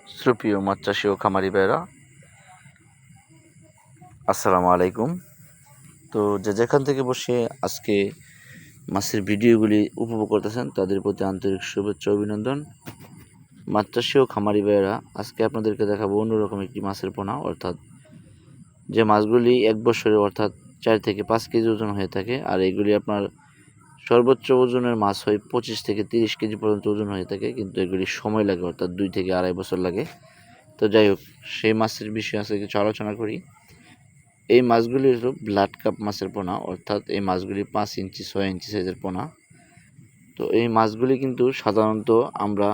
সুপ্রিয় মাছ চাষি ও খামারি ভাইরা, আসসালামু আলাইকুম। তো যেখান থেকে বসে আজকে মাছের ভিডিওগুলি উপভোগ করতেছেন তাদের প্রতি আন্তরিক শুভেচ্ছা অভিনন্দন। মাছ চাষি ও খামারি ভাইরা, আজকে আপনাদেরকে দেখাবো অন্যরকম একটি মাছের পোনা, অর্থাৎ যে মাছগুলি এক বছরে অর্থাৎ 4 থেকে 5 কেজি ওজন হয়ে থাকে। আর এগুলি আপনার সর্বোচ্চ ওজনের মাছ হয় 25 থেকে 30 কেজি পর্যন্ত ওজন হয়ে থাকে, কিন্তু এগুলি সময় লাগে, অর্থাৎ 2 থেকে 2.5 বছর লাগে। তো যাই হোক, সেই মাছের বিষয়ে আজকে কিছু আলোচনা করি। এই মাছগুলি হলো ব্লাড কাপ মাছের পোনা, অর্থাৎ এই মাছগুলি 5 ইঞ্চি 6 ইঞ্চি সাইজের পোনা। তো এই মাছগুলি কিন্তু সাধারণত আমরা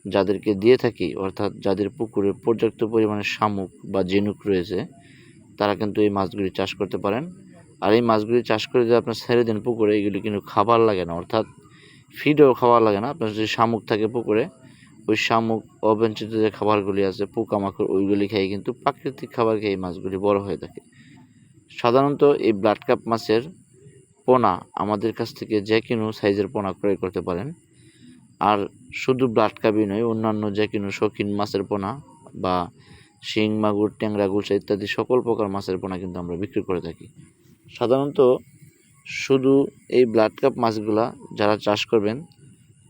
যাদেরকে দিয়ে থাকি, অর্থাৎ যাদের পুকুরে পর্যাপ্ত পরিমাণে শামুক বা ঝিনুক রয়েছে, তারা কিন্তু এই মাছগুলি চাষ করতে পারেন। আর এই মাছগুলি চাষ করে যদি আপনার ছেড়ে দেন পুকুরে, এগুলি কিন্তু খাবার লাগে না, অর্থাৎ ফিডও খাবার লাগে না। আপনার যদি শামুক থাকে পুকুরে, ওই শামুক অবাঞ্ছিত যে খাবারগুলি আছে, পোকামাকড়, ওইগুলি খেয়ে কিন্তু প্রাকৃতিক খাবার খেয়ে এই মাছগুলি বড় হয়ে থাকে। সাধারণত এই ব্লাড কাপ মাছের পোনা আমাদের কাছ থেকে যে কোনো সাইজের পোনা ক্রয় করতে পারেন। আর শুধু ব্লাড কাপই নয়, অন্যান্য যে কোনো শৌখিন মাছের পোনা বা শিং, মাগুর, ট্যাংরা, গুলশা ইত্যাদি সকল প্রকার মাছের পোনা কিন্তু আমরা বিক্রি করে থাকি। সাধারণত শুধু এই ব্লাড কাপ মাছগুলা যারা চাষ করবেন,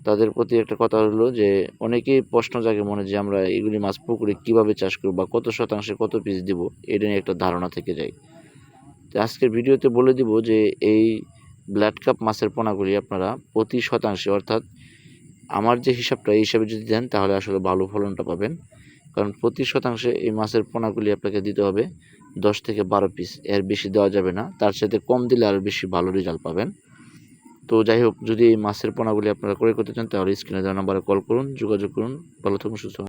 তাদের প্রতি একটা কথা হলো যে অনেকেই প্রশ্ন জাগে মনে, যে আমরা এগুলি মাছ পুকুরে কীভাবে চাষ করব বা কত শতাংশে কত পিস দিব, এটা নিয়ে একটা ধারণা থেকে যায়। তো আজকের ভিডিওতে বলে দিব যে এই ব্লাড কাপ মাছের পোনাগুলি আপনারা প্রতি শতাংশে, অর্থাৎ আমার যে হিসাবটা, এই হিসাবে যদি দেন তাহলে আসলে ভালো ফলনটা পাবেন। কারণ প্রতি শতাংশে এই মাছের পোনাগুলি আপনাকে দিতে হবে 10 থেকে 12 পিস, এর বেশি দেওয়া যাবে না। তার সাথে কম দিলে আরও বেশি ভালো রেজাল্ট পাবেন। তো যাই হোক, যদি এই মাছের পোনাগুলি আপনারা ক্রয় করতে চান তাহলে স্ক্রিনে দেওয়া নাম্বারে কল করুন, যোগাযোগ করুন। ভালো থাকুন, সুস্থ থাকুন।